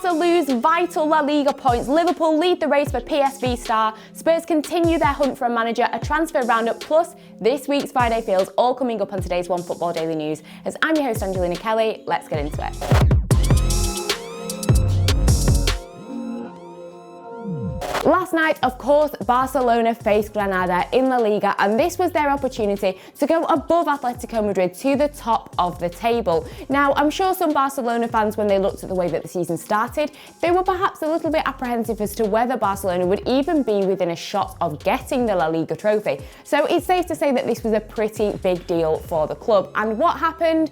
Barca lose vital La Liga points. Liverpool lead the race for PSV star. Spurs continue their hunt for a manager, a transfer roundup, plus this week's Friday feels, all coming up on today's OneFootball Daily News. As I'm your host, Angelina Kelly, let's get into it. Last night, of course, Barcelona faced Granada in La Liga, and this was their opportunity to go above Atletico Madrid to the top of the table. Now, I'm sure some Barcelona fans, when they looked at the way that the season started, they were perhaps a little bit apprehensive as to whether Barcelona would even be within a shot of getting the La Liga trophy. So it's safe to say that this was a pretty big deal for the club. And what happened?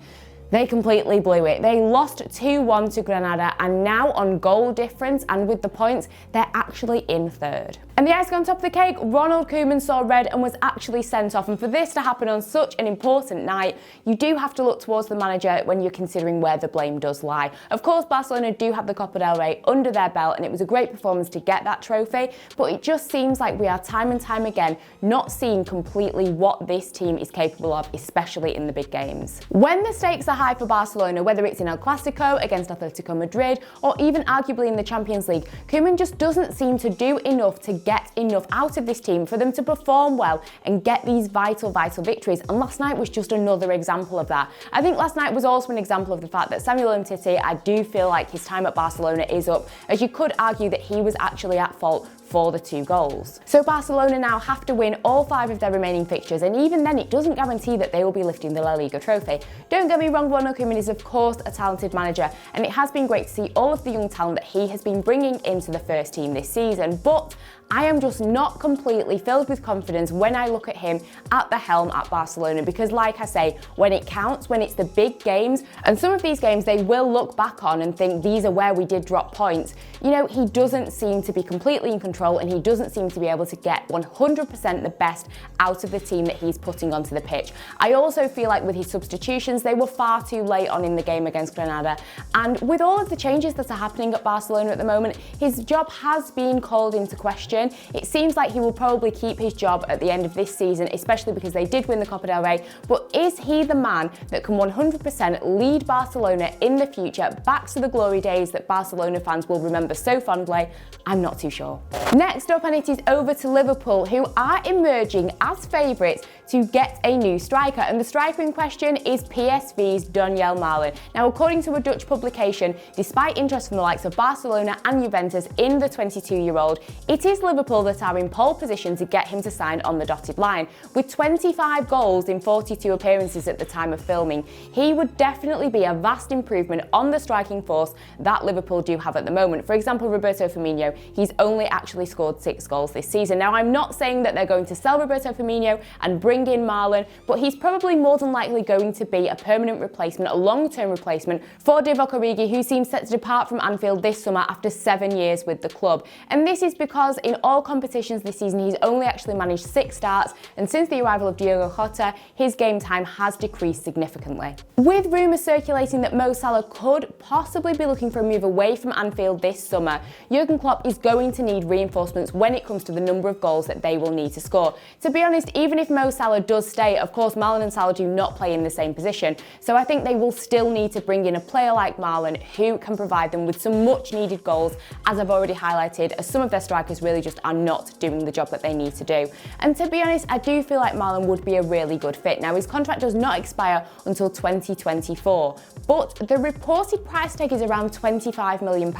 They completely blew it. They lost 2-1 to Granada, and now on goal difference and with the points, they're actually in third. And the icing on top of the cake, Ronald Koeman saw red and was actually sent off. And for this to happen on such an important night, you do have to look towards the manager when you're considering where the blame does lie. Of course, Barcelona do have the Copa del Rey under their belt, and it was a great performance to get that trophy, but it just seems like we are time and time again not seeing completely what this team is capable of, especially in the big games. When the stakes are high for Barcelona, whether it's in El Clasico against Atletico Madrid or even arguably in the Champions League, Koeman just doesn't seem to do enough to get enough out of this team for them to perform well and get these vital victories. And last night was just another example of that. I think last night was also an example of the fact that Samuel Umtiti, I do feel like his time at Barcelona is up, as you could argue that he was actually at fault for the 2 goals. So Barcelona now have to win all 5 of their remaining fixtures, and even then it doesn't guarantee that they will be lifting the La Liga trophy. Don't get me wrong, Ronald Koeman is of course a talented manager, and it has been great to see all of the young talent that he has been bringing into the first team this season, but I am just not completely filled with confidence when I look at him at the helm at Barcelona, because like I say, when it counts, when it's the big games, and some of these games they will look back on and think these are where we did drop points, you know, he doesn't seem to be completely in control, and he doesn't seem to be able to get 100% the best out of the team that he's putting onto the pitch. I also feel like with his substitutions, they were far too late on in the game against Granada, and with all of the changes that are happening at Barcelona at the moment, his job has been called into question. It seems like he will probably keep his job at the end of this season, especially because they did win the Copa del Rey, but is he the man that can 100% lead Barcelona in the future back to the glory days that Barcelona fans will remember so fondly? I'm not too sure. Next up, and it is over to Liverpool, who are emerging as favourites to get a new striker, and the striker in question is PSV's Donyell Malen. Now, according to a Dutch publication, despite interest from the likes of Barcelona and Juventus in the 22-year-old, it is Liverpool that are in pole position to get him to sign on the dotted line. With 25 goals in 42 appearances at the time of filming, he would definitely be a vast improvement on the striking force that Liverpool do have at the moment. For example, Roberto Firmino, he's only actually scored 6 goals this season. Now, I'm not saying that they're going to sell Roberto Firmino and bring in Malen, but he's probably more than likely going to be a permanent replacement, a long-term replacement for Divock Origi, who seems set to depart from Anfield this summer after 7 years with the club. And this is because in all competitions this season, he's only actually managed 6 starts, and since the arrival of Diogo Jota, his game time has decreased significantly. With rumours circulating that Mo Salah could possibly be looking for a move away from Anfield this summer, Jurgen Klopp is going to need reinforcements when it comes to the number of goals that they will need to score. To be honest, even if Mo Salah does stay, of course Malen and Salah do not play in the same position, so I think they will still need to bring in a player like Malen who can provide them with some much needed goals, as I've already highlighted, as some of their strikers really just are not doing the job that they need to do. And to be honest, I do feel like Malen would be a really good fit. Now, his contract does not expire until 2024, but the reported price tag is around £25 million.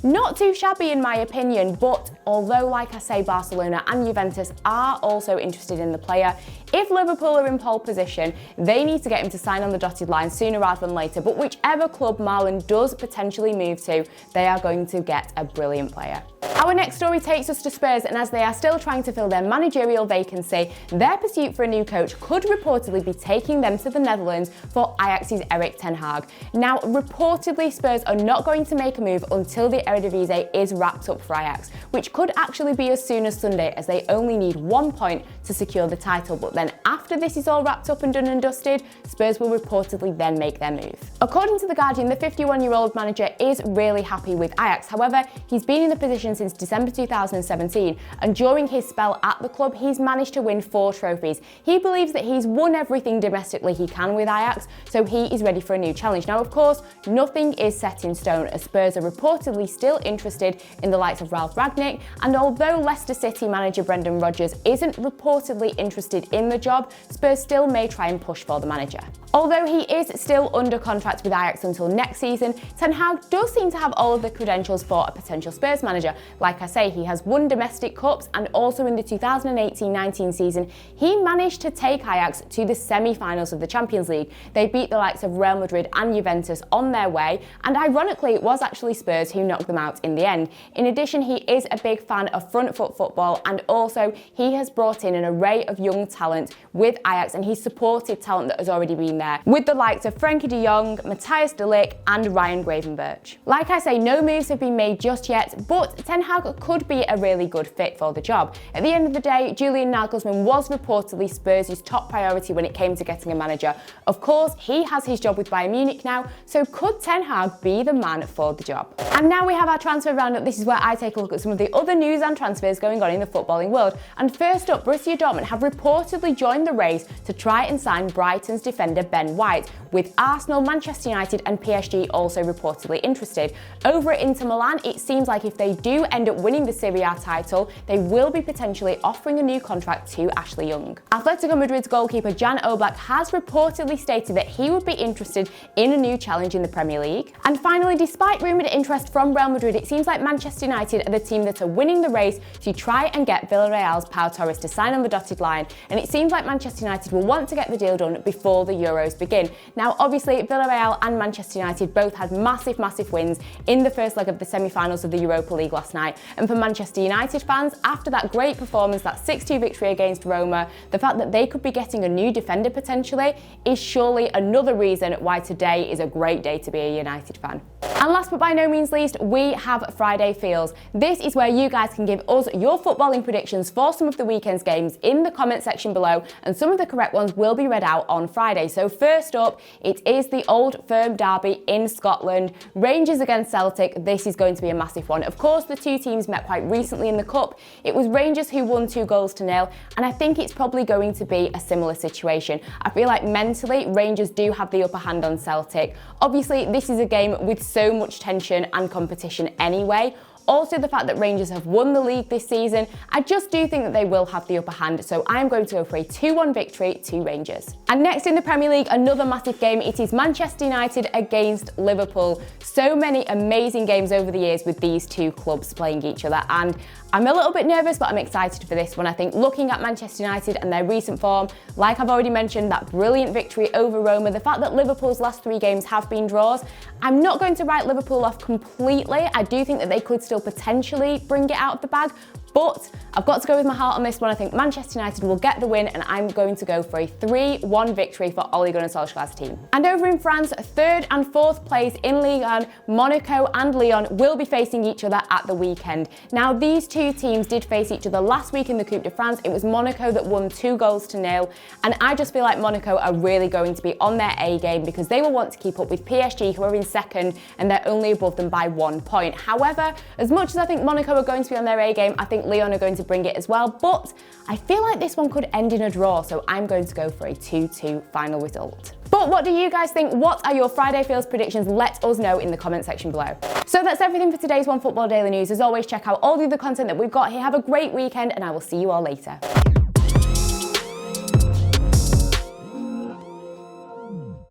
Not too shabby in my opinion, but although, like I say, Barcelona and Juventus are also interested in the player, if Liverpool are in pole position, they need to get him to sign on the dotted line sooner rather than later. But whichever club Malen does potentially move to, they are going to get a brilliant player. Our next story takes us to Spurs, and as they are still trying to fill their managerial vacancy, their pursuit for a new coach could reportedly be taking them to the Netherlands for Ajax's Erik ten Hag. Now, reportedly, Spurs are not going to make a move until the Eredivisie is wrapped up for Ajax, which could actually be as soon as Sunday, as they only need 1 point to secure the title. But then after this is all wrapped up and done and dusted, Spurs will reportedly then make their move. According to The Guardian, the 51-year-old manager is really happy with Ajax. However, he's been in the position since since December 2017, and during his spell at the club, he's managed to win 4 trophies. He believes that he's won everything domestically he can with Ajax, so he is ready for a new challenge. Now, of course, nothing is set in stone, as Spurs are reportedly still interested in the likes of Ralf Rangnick, and although Leicester City manager Brendan Rodgers isn't reportedly interested in the job, Spurs still may try and push for the manager. Although he is still under contract with Ajax until next season, Ten Hag does seem to have all of the credentials for a potential Spurs manager. Like I say, he has won domestic cups, and also in the 2018-19 season, he managed to take Ajax to the semi-finals of the Champions League. They beat the likes of Real Madrid and Juventus on their way, and ironically, it was actually Spurs who knocked them out in the end. In addition, he is a big fan of front foot football, and also he has brought in an array of young talent with Ajax, and he's supported talent that has already been there, with the likes of Frenkie de Jong, Matthijs de Ligt and Ryan Gravenberch. Like I say, no moves have been made just yet, but Ten Hag could be a really good fit for the job. At the end of the day, Julian Nagelsmann was reportedly Spurs' top priority when it came to getting a manager. Of course, he has his job with Bayern Munich now, so could Ten Hag be the man for the job? And now we have our transfer roundup. This is where I take a look at some of the other news and transfers going on in the footballing world. And first up, Borussia Dortmund have reportedly joined the race to try and sign Brighton's defender Ben White, with Arsenal, Manchester United and PSG also reportedly interested. Over at Inter Milan, it seems like if they do end up winning the Serie A title, they will be potentially offering a new contract to Ashley Young. Atletico Madrid's goalkeeper Jan Oblak has reportedly stated that he would be interested in a new challenge in the Premier League. And finally, despite rumoured interest from Real Madrid, it seems like Manchester United are the team that are winning the race to try and get Villarreal's Pau Torres to sign on the dotted line, and it seems like Manchester United will want to get the deal done before the Euros begin. Now, obviously, Villarreal and Manchester United both had massive wins in the first leg of the semi-finals of the Europa League last night, and for Manchester United fans, after that great performance, that 6-2 victory against Roma, the fact that they could be getting a new defender potentially is surely another reason why today is a great day to be a United fan. And last but by no means least, we have Friday Feels. This is where you guys can give us your footballing predictions for some of the weekend's games in the comment section below, and some of the correct ones will be read out on Friday. So first up, it is the Old Firm derby in Scotland. Rangers against Celtic. This is going to be a massive one. Of course, the two teams met quite recently in the Cup. It was Rangers who won 2-0, and I think it's probably going to be a similar situation. I feel like mentally, Rangers do have the upper hand on Celtic. Obviously, this is a game with so much tension and competition anyway. Also, the fact that Rangers have won the league this season, I just do think that they will have the upper hand, so I'm going to go for a 2-1 victory to Rangers. And next in the Premier League, another massive game. It is Manchester United against Liverpool. So many amazing games over the years with these two clubs playing each other, and I'm a little bit nervous, but I'm excited for this one. I think looking at Manchester United and their recent form, like I've already mentioned, that brilliant victory over Roma, the fact that Liverpool's last 3 games have been draws, I'm not going to write Liverpool off completely. I do think that they could still potentially bring it out of the bag, but I've got to go with my heart on this one. I think Manchester United will get the win, and I'm going to go for a 3-1 victory for Ole Gunnar Solskjaer's team. And over in France, 3rd and 4th place in Ligue 1, Monaco and Lyon will be facing each other at the weekend. Now, these two teams did face each other last week in the Coupe de France. It was Monaco that won 2-0, and I just feel like Monaco are really going to be on their A game, because they will want to keep up with PSG, who are in 2nd, and they're only above them by 1 point. However, as much as I think Monaco are going to be on their A game, I think Lyon are going to bring it as well, but I feel like this one could end in a draw, so I'm going to go for a 2-2 final result. But what do you guys think? What are your Friday Feels predictions? Let us know in the comment section below. So that's everything for today's OneFootball Daily News. As always, check out all the other content that we've got here. Have a great weekend, and I will see you all later.